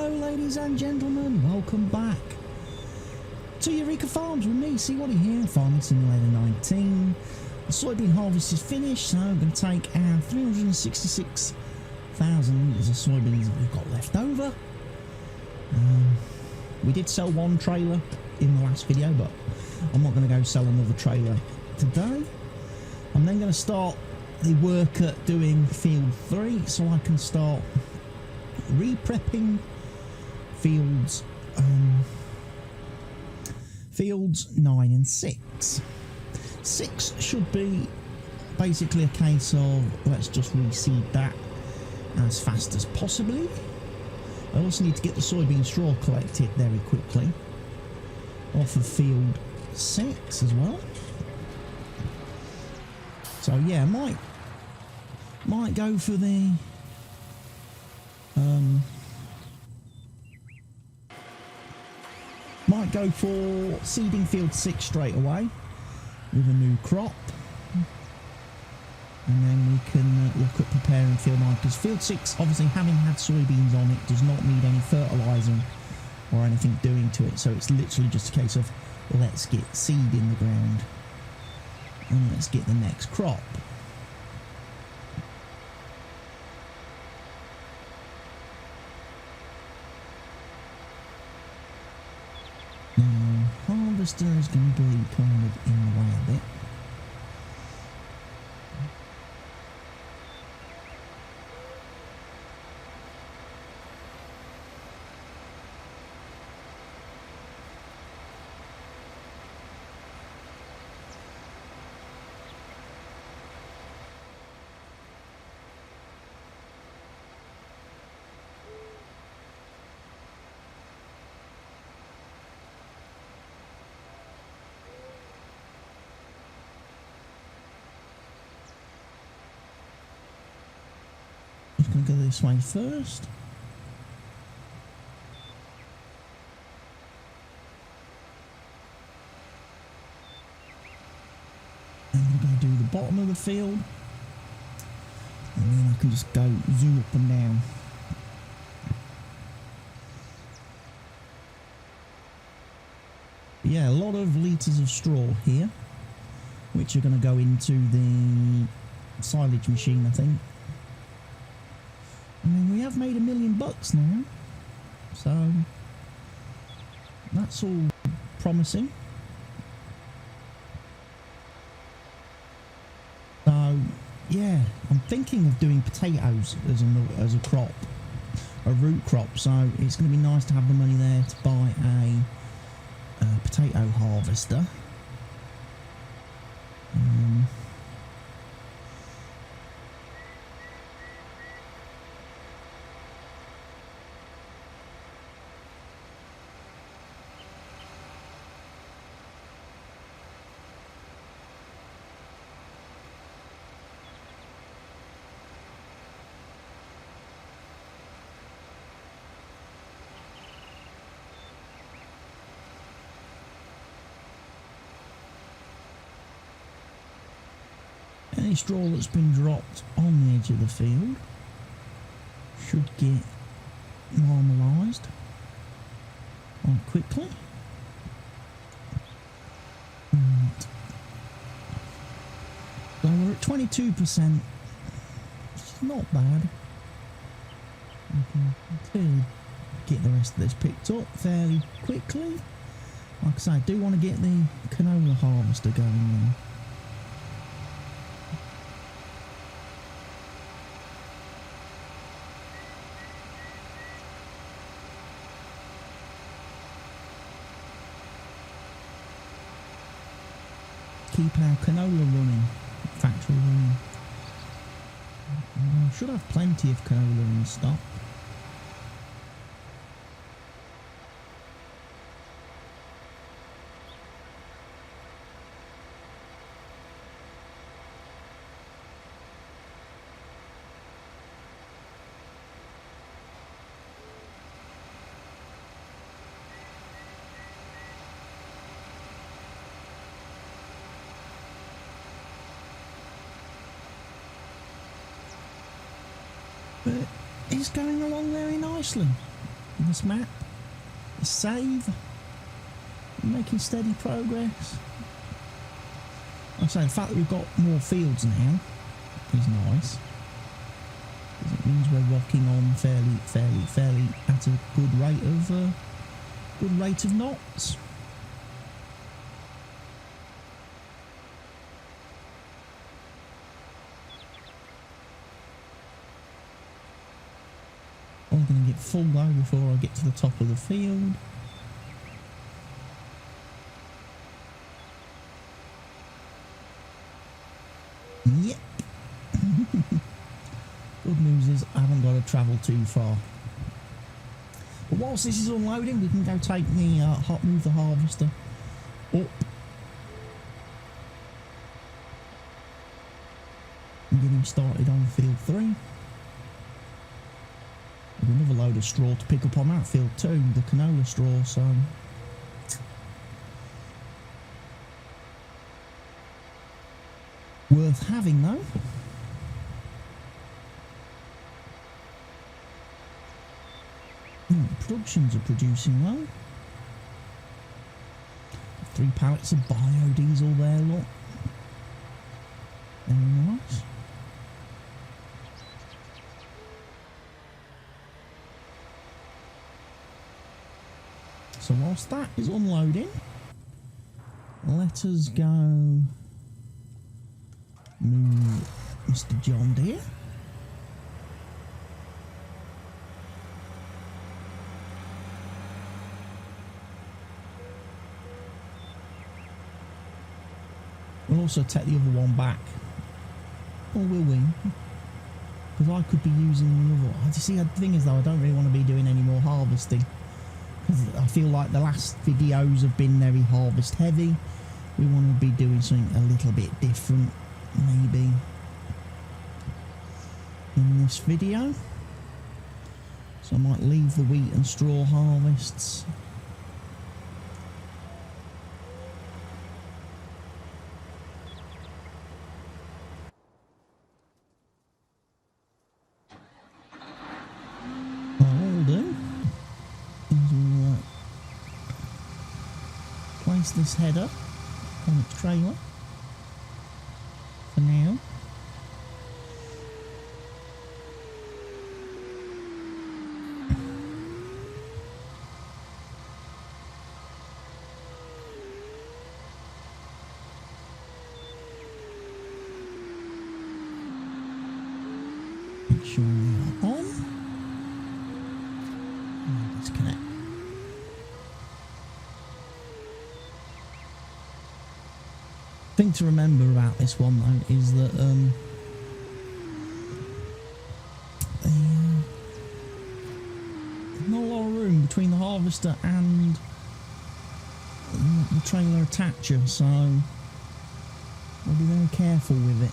Hello ladies and gentlemen, welcome back to Eureka Farms with me, CWATTYESO here, Farming Simulator 19. The soybean harvest is finished, so I'm going to take our 366,000 litres of soybeans that we've got left over. We did sell one trailer in the last video, but I'm not going to go sell another trailer today. I'm then going to start the work at doing field 3 so I can start re-prepping fields 9 and 6. 6 should be basically a case of let's just reseed that as fast as possibly. I also need to get the soybean straw collected very quickly off of field 6 as well. So yeah, might go for the might go for seeding field 6 straight away with a new crop, and then we can look at preparing field 9, because field 6, obviously having had soybeans on it, does not need any fertilising or anything doing to it, so it's literally just a case of let's get seed in the ground and let's get the next crop. Harvester is going to be kind of in the way a bit. Going to go this way first. And we're going to do the bottom of the field. And then I can just go zoom up and down. But yeah, a lot of litres of straw here, which are going to go into the silage machine, I think. I mean, we have made $1 million now, so that's all promising. So yeah, I'm thinking of doing potatoes as a crop, a root crop. So it's going to be nice to have the money there to buy a potato harvester. Any straw that's been dropped on the edge of the field should get normalised quite quickly. So we're at 22%, which is not bad. We can clearly get the rest of this picked up fairly quickly. Like I say, I do want to get the canola harvester going now. Keep our canola running, factory running. Should have plenty of canola in stock. But it's going along very nicely. this map. Save. Making steady progress. I say the fact that we've got more fields now is nice. It means we're rocking on fairly at a good rate of knots. I'm going to get full though before I get to the top of the field. Yep. Good news is I haven't got to travel too far. But whilst this is unloading, we can go take the move the harvester up and get him started on field 3. There's another load of straw to pick up on that field too, the canola straw, so worth having though. Productions are producing well. 3 pallets of biodiesel there, look. Very nice. So whilst that is unloading, let us go move Mr. John Deere. We'll also take the other one back, or we'll win, because I could be using another. You see, the thing is though, I don't really want to be doing any more harvesting, because I feel like the last videos have been very harvest heavy. We want to be doing something a little bit different, maybe, in this video. So I might leave the wheat and straw harvests. Place this header on its trailer for now. Make sure we are on. And disconnect. Thing to remember about this one though is that not a lot of room between the harvester and the trailer attacher, so I'll be very careful with it.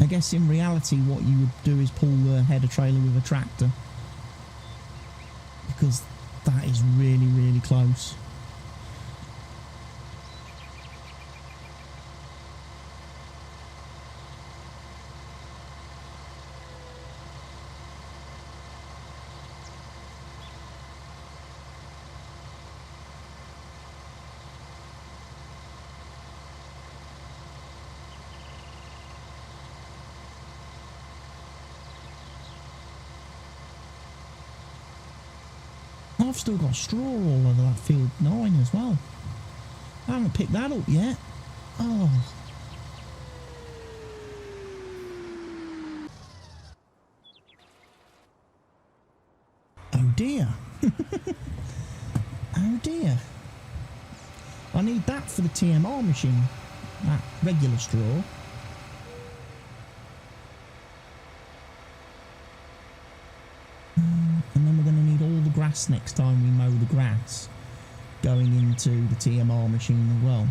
I guess in reality what you would do is pull the header trailer with a tractor, because that is really close. I've still got straw all over that field 9 as well. I haven't picked that up yet. Oh. Oh dear. Oh dear. I need that for the TMR machine. That regular straw. And then we're going to need all the grass next time we mow the grass going into the TMR machine as well.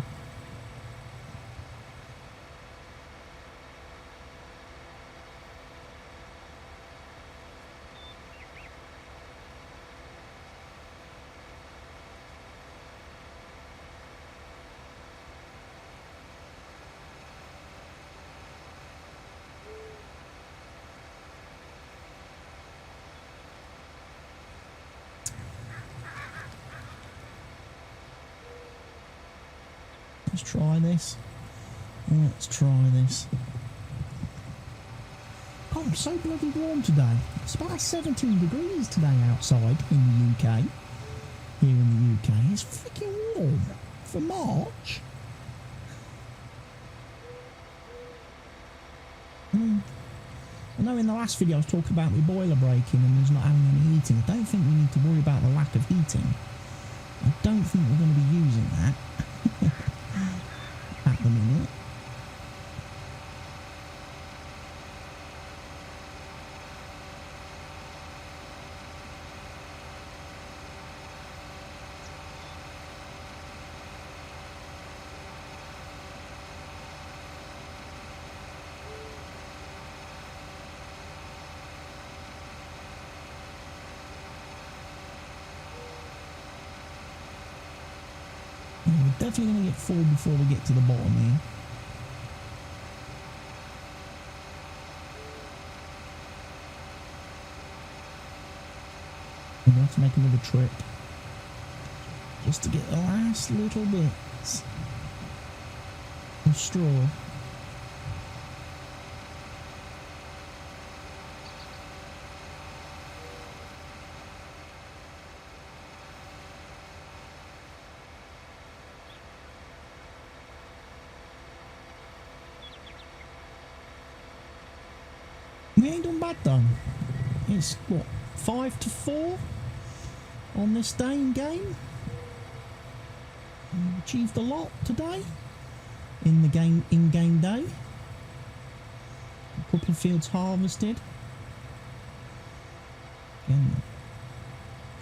Let's try this. Let's try this. Oh, I'm so bloody warm today. It's about 17 degrees today outside in the UK. Here in the UK. It's freaking warm for March. I know in the last video I was talking about the boiler breaking and there's not having any heating. I don't think we need to worry about the lack of heating. I don't think we're going to be using that at the minute. We're definitely going to get full before we get to the bottom here. We're going to have to make another trip just to get the last little bits of straw. We ain't done bad though. It's what, 5-4 on this day in game. We've achieved a lot today in the game day. A couple of fields harvested. Again,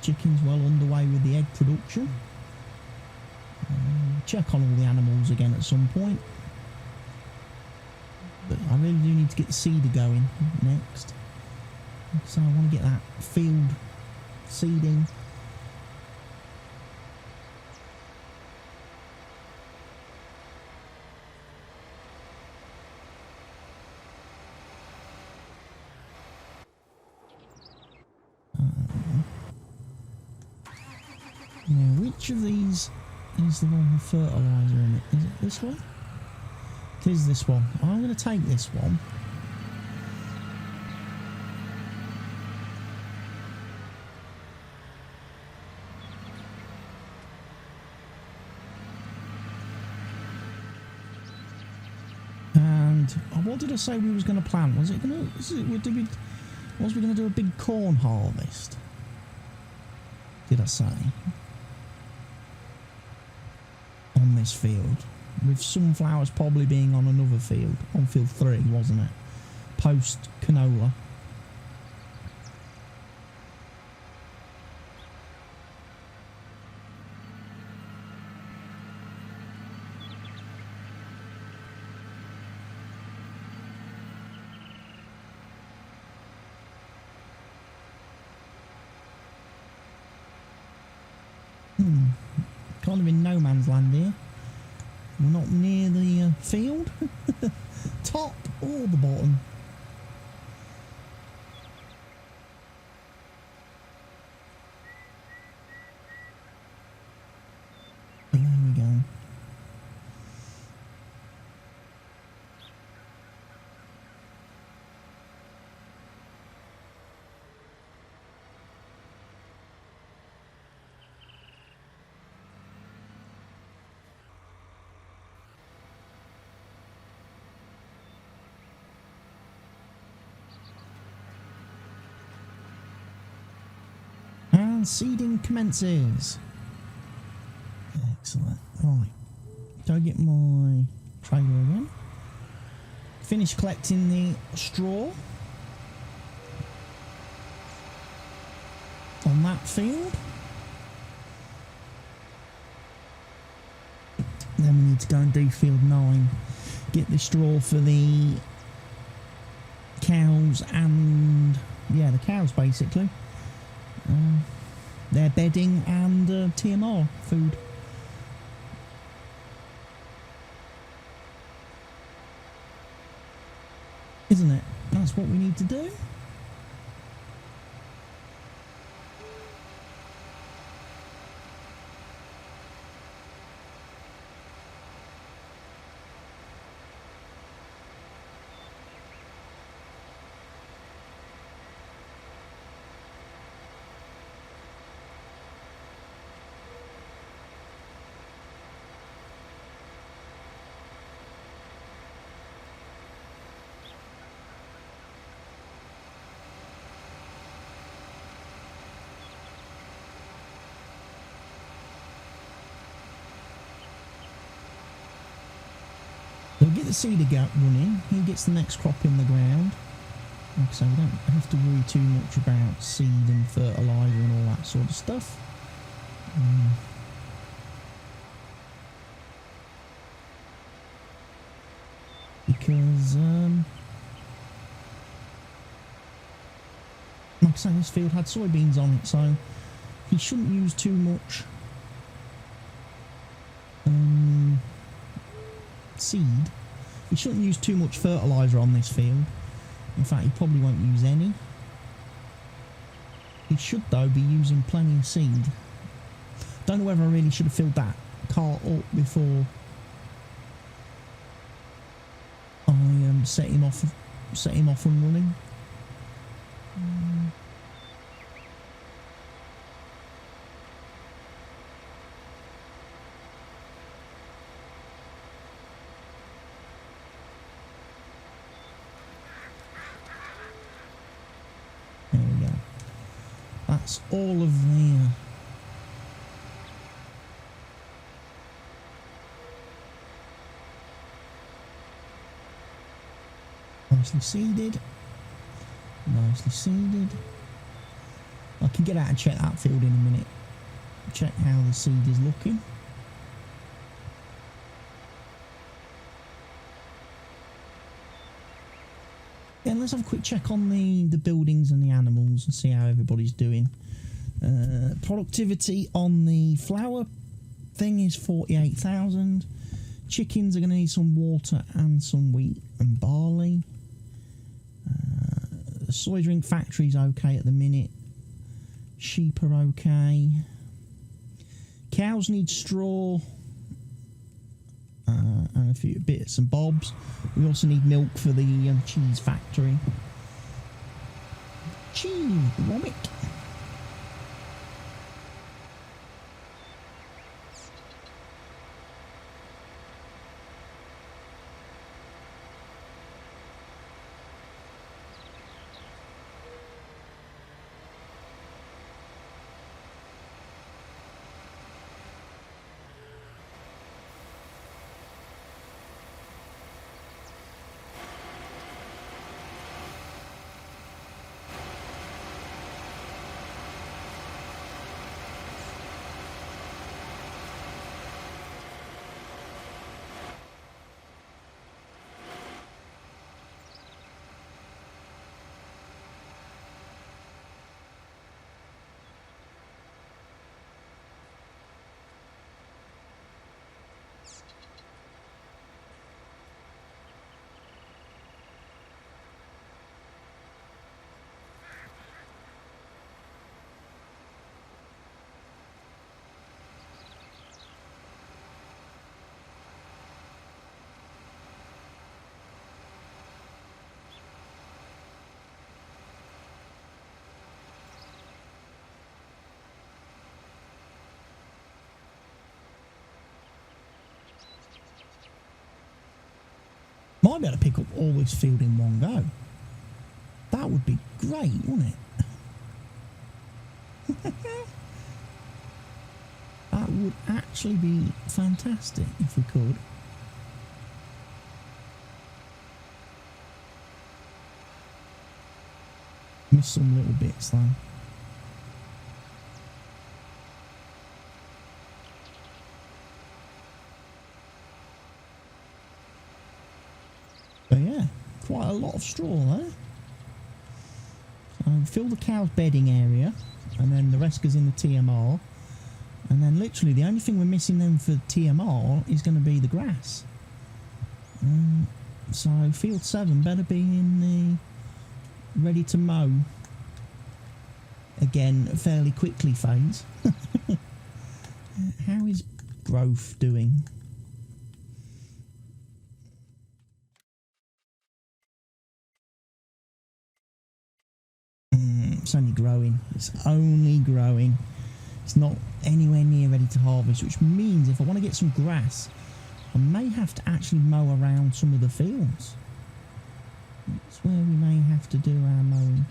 chicken's well underway with the egg production. Check on all the animals again at some point. But I really do need to get the seeder going next. So I want to get that field seeding. Now, which of these is the one with fertiliser in it? Is it this one? It is this one. I'm going to take this one. And what did I say we was going to plant? Was we going to do a big corn harvest? Did I say? On this field. With sunflowers probably being on another field. On field 3, wasn't it? Post canola. Kind of in no man's land here. We're not near the field. Top or the bottom. There we go. And seeding commences. Excellent. Right. Go get my trailer again. Finish collecting the straw on that field. Then we need to go and do field 9. Get the straw for the cows and, yeah, the cows basically. Their bedding and TMR food. Isn't it? That's what we need to do. get the seeder running. He gets the next crop in the ground. Like I say, we don't have to worry too much about seed and fertiliser and all that sort of stuff. Because, like I say, this field had soybeans on it, so he shouldn't use too much seed. He shouldn't use too much fertiliser on this field. In fact, he probably won't use any. He should, though, be using plenty of seed. Don't know whether I really should have filled that cart up before I set him off and running. There we go. That's all of the nicely seeded. Nicely seeded. I can get out and check that field in a minute. Check how the seed is looking. Yeah, let's have a quick check on the buildings and the animals and see how everybody's doing. Productivity on the flour thing is 48,000. Chickens are going to need some water and some wheat and barley. The soy drink factory's okay at the minute. Sheep are okay. Cows need straw and a few bits and bobs. We also need milk for the cheese factory. Cheese, Gromit. Might be able to pick up all this field in one go. That would be great, wouldn't it? That would actually be fantastic if we could. Miss some little bits though. But yeah, quite a lot of straw there. So fill the cow's bedding area, and then the rest goes in the TMR. And then literally the only thing we're missing then for TMR is going to be the grass. So field 7 better be in the ready to mow again fairly quickly phase. How is growth doing? It's only growing. It's only growing. It's not anywhere near ready to harvest, which means if I want to get some grass, I may have to actually mow around some of the fields. That's where we may have to do our mowing.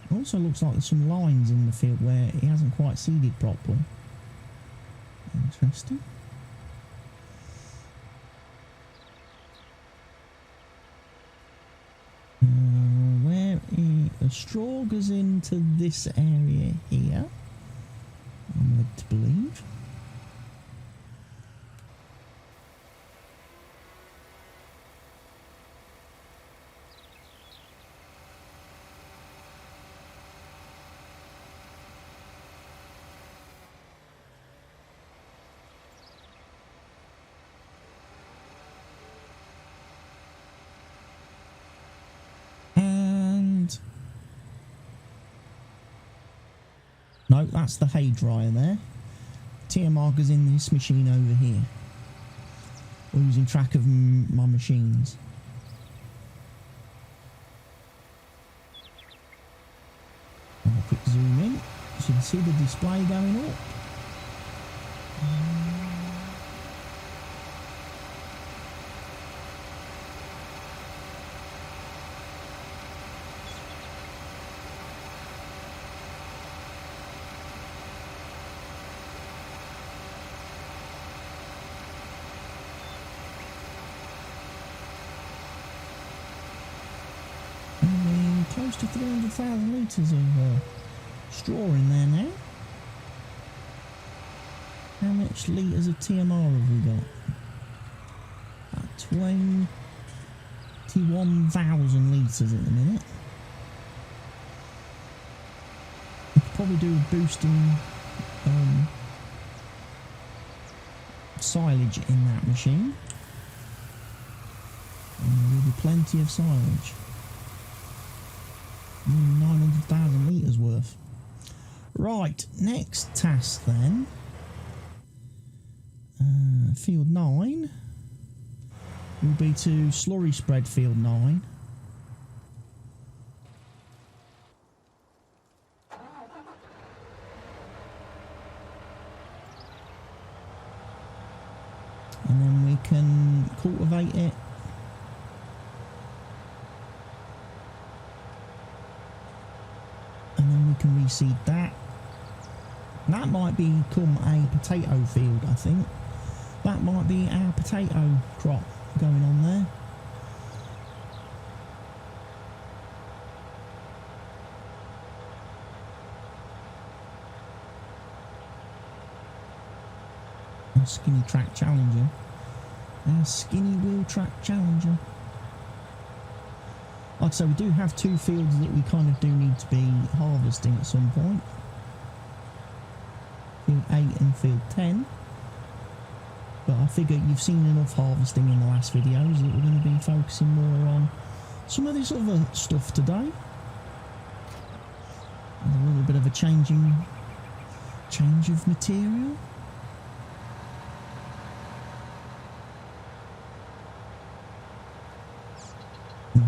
It also looks like there's some lines in the field where it hasn't quite seeded properly. Interesting. The straw goes into this area here, I'm led to believe. No, that's the hay dryer there. TMR goes in this machine over here. Losing track of my machines. Have a quick zoom in. So you can see the display going up. Close to 300,000 litres of straw in there now. How much litres of TMR have we got? About 21,000 litres at the minute. We could probably do a boosting silage in that machine. And there will be plenty of silage. 900,000 litres worth. Right, next task then. Field 9 will be to slurry spread field 9. And then we can cultivate it. Can reseed that. That might become a potato field, I think. That might be our potato crop going on there. A skinny track challenger. Our skinny wheel track challenger. Like I say, we do have two fields that we kind of do need to be harvesting at some point. Field 8 and field 10. But I figure you've seen enough harvesting in the last videos that we're going to be focusing more on some of this other stuff today. And a little bit of a change of material.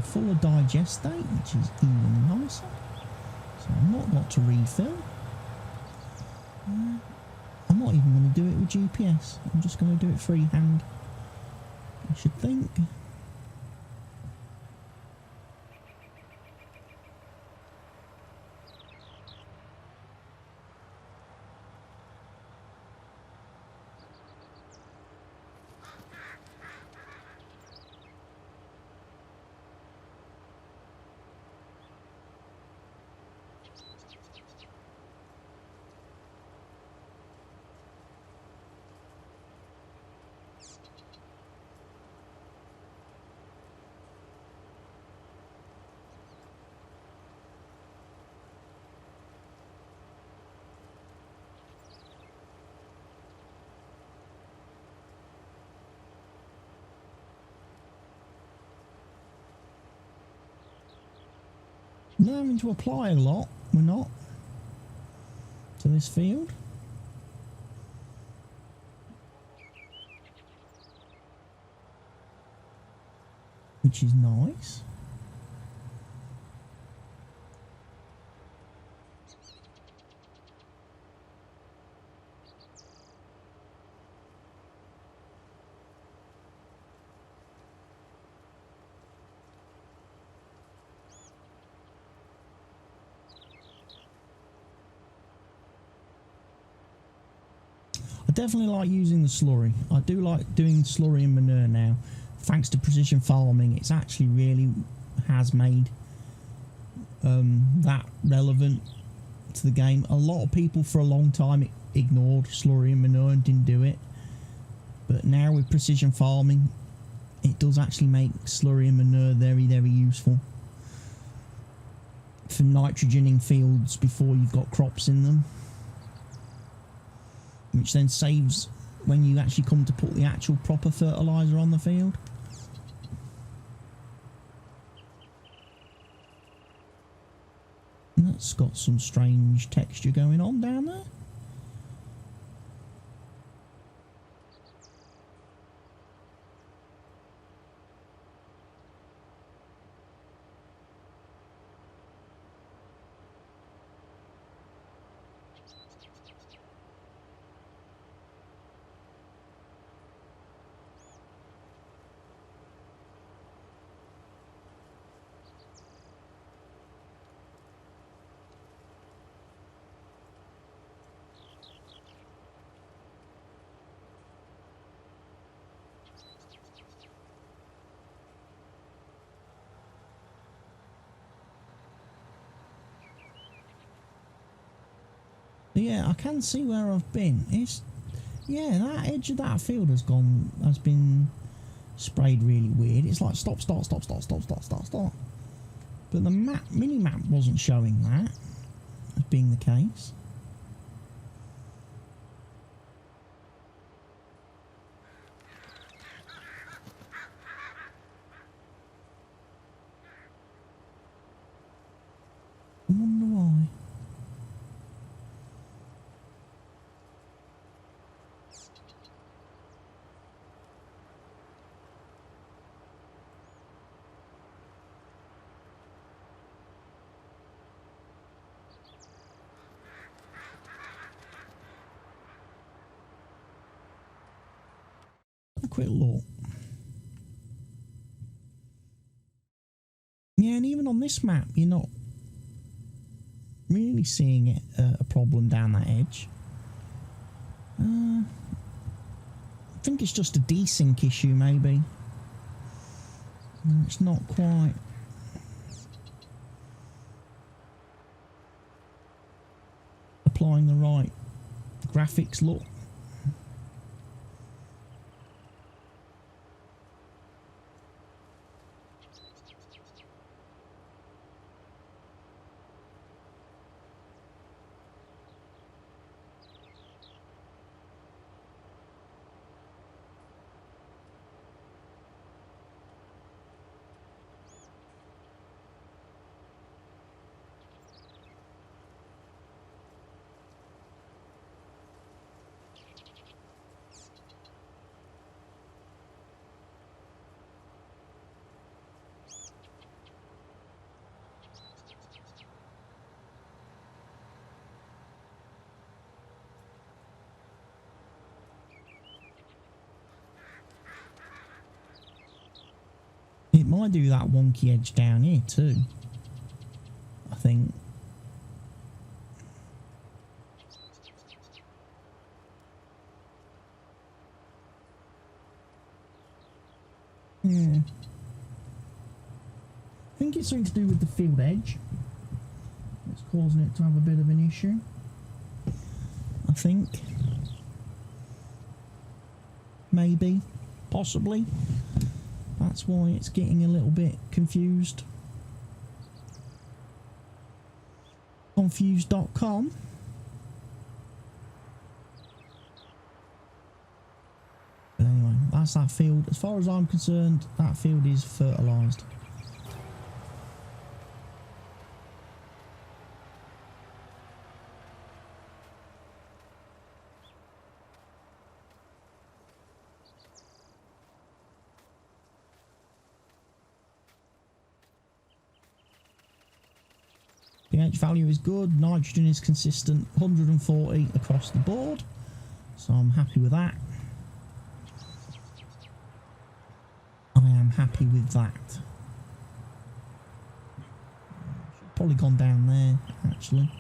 Full of digestate, which is even nicer. So I've not got to refill. I'm not even going to do it with GPS. I'm just going to do it freehand, I should think. Not having to apply a lot, we're not, to this field. Which is nice. I definitely like using the slurry. I do like doing slurry and manure now. Thanks to precision farming, it's actually really has made that relevant to the game. A lot of people for a long time ignored slurry and manure and didn't do it, but now with precision farming, it does actually make slurry and manure very, very useful for nitrogening fields before you've got crops in them, which then saves when you actually come to put the actual proper fertiliser on the field. And that's got some strange texture going on down there. Yeah, I can see where I've been. It's, yeah, that edge of that field has been sprayed really weird. It's like stop, start, stop, start, stop, start, start, start. But the mini map wasn't showing that as being the case. I wonder why. A quick look. Yeah, and even on this map, you're not really seeing it a problem down that edge. I think it's just a desync issue, maybe. It's not quite applying the right graphics look. It might do that wonky edge down here too, I think. Yeah. I think it's something to do with the field edge. It's causing it to have a bit of an issue, I think. Maybe. Possibly. That's why it's getting a little bit confused. Confused.com. But anyway, that's that field. As far as I'm concerned, that field is fertilised. pH value is good, nitrogen is consistent, 140 across the board, so I'm happy with that. I am happy with that. Probably gone down there, actually.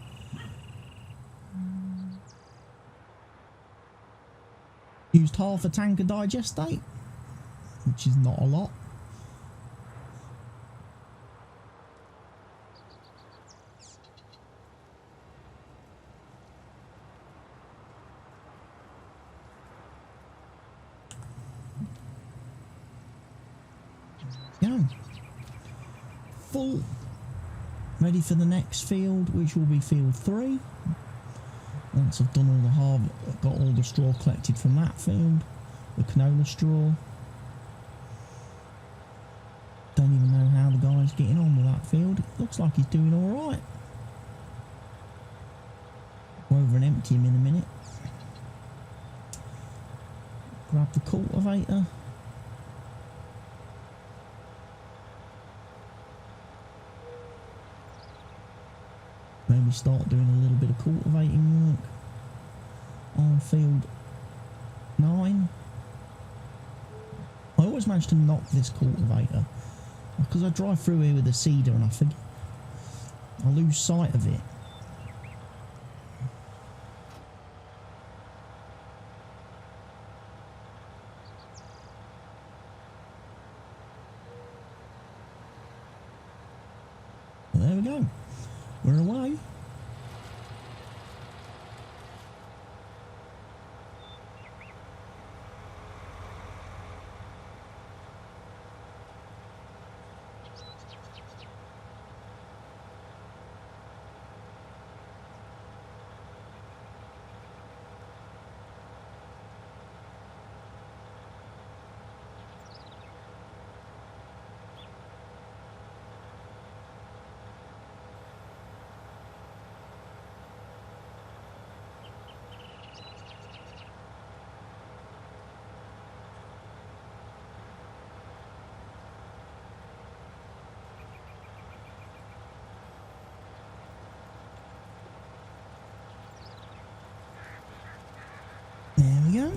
Used half a tank of digestate, which is not a lot. full. Ready for the next field, which will be field 3. Once I've done all the got all the straw collected from that field, the canola straw. Don't even know how the guy's getting on with that field. It looks like he's doing all right. Go over and empty him in a minute. Grab the cultivator. Maybe start doing a little bit of cultivating work on field 9. I always manage to knock this cultivator because I drive through here with a seeder and I forget. I lose sight of it. But there we go. We're away. There we go.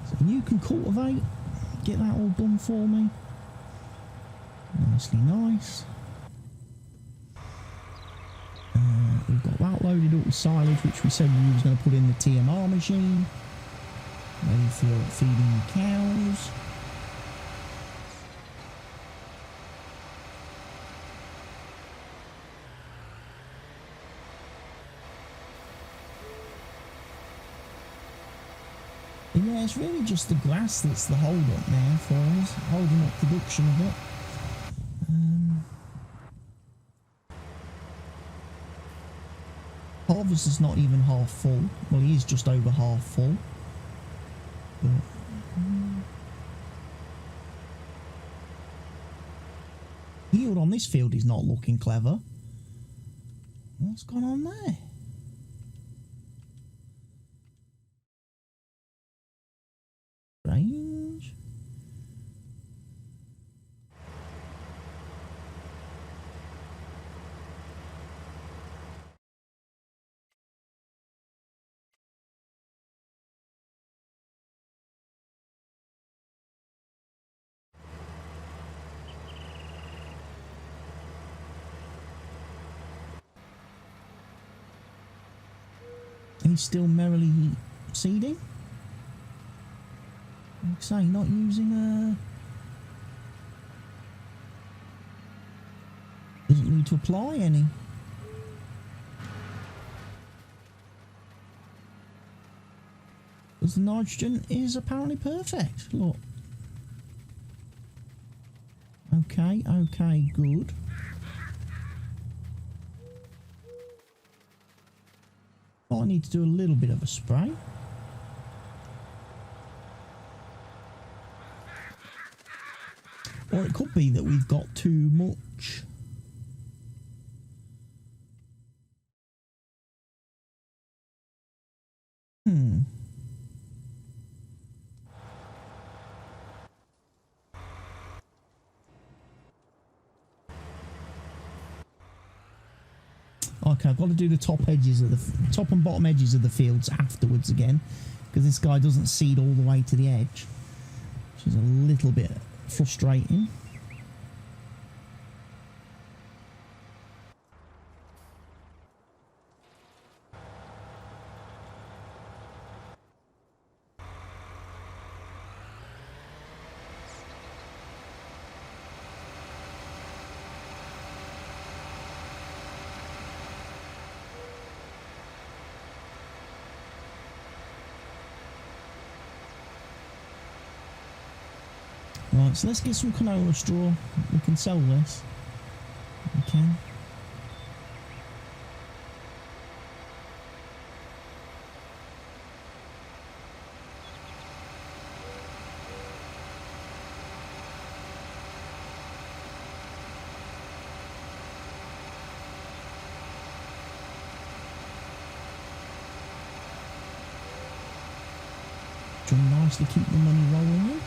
So you can cultivate, get that all done for me. Nicely nice. We've got that loaded up with silage, which we said we was going to put in the TMR machine. Ready for feeding the cows. Yeah, it's really just the grass that's the hold up now for us, holding up production a bit. Harvest is not even half full. Well, he is just over half full. But, yield on this field is not looking clever. What's gone on there? Strange. And he's still merrily seeding. Like I say, not using doesn't need to apply any. Because the nitrogen is apparently perfect. Look. Okay, okay, good. I need to do a little bit of a spray. Or it could be that we've got too much. Okay, I've got to do the top edges of the top and bottom edges of the fields afterwards again, because this guy doesn't seed all the way to the edge, which is a little bit frustrating. Right, so let's get some canola straw. We can sell this. can. To nicely keep the money rolling in.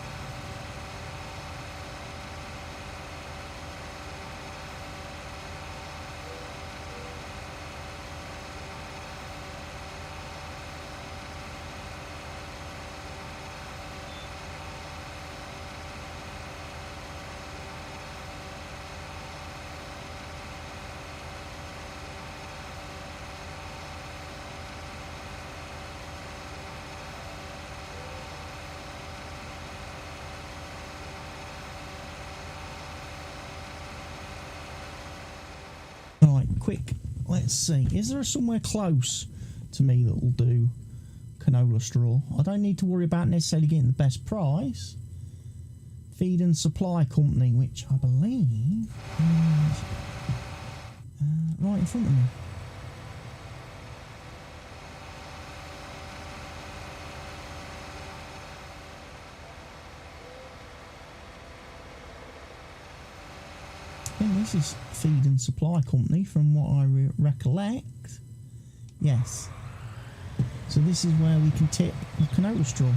Right, quick, let's see. Is there somewhere close to me that will do canola straw? I don't need to worry about necessarily getting the best price. Feed and Supply Company, which I believe is right in front of me. I think this is Feed and Supply Company from what I recollect. Yes. So this is where we can tip the canola straw.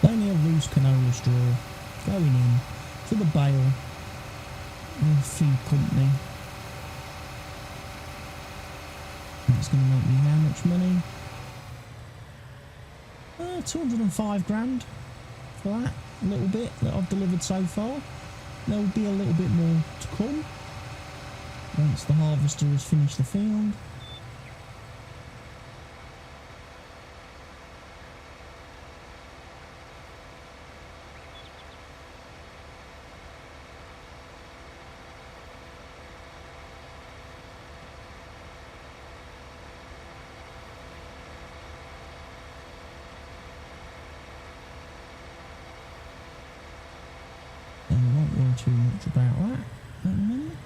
Plenty of loose canola straw going in to the bale of the feed company. And it's going to make me how much money? 205 grand for that little bit that I've delivered so far. There will be a little bit more to come once the harvester has finished the field. And I won't worry too much about that at the minute.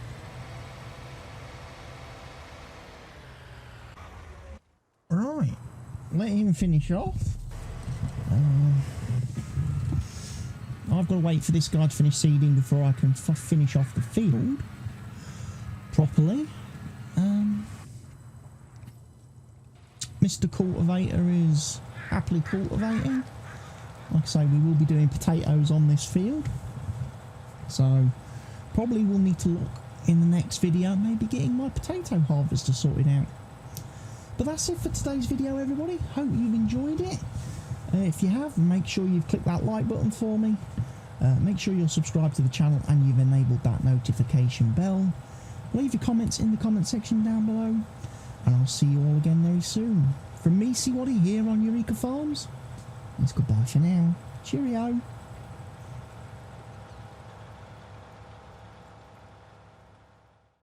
Right, let him finish off. I've got to wait for this guy to finish seeding before I can finish off the field properly. Mr. Cultivator is happily cultivating. Like I say, we will be doing potatoes on this field. So, probably will need to look in the next video, maybe getting my potato harvester sorted out. But that's it for today's video, everybody. Hope you've enjoyed it. If you have, make sure you've clicked that like button for me. Make sure you're subscribed to the channel and you've enabled that notification bell. Leave your comments in the comment section down below. And I'll see you all again very soon. From me, CWATTY, here on Eureka Farms. It's goodbye for now. Cheerio.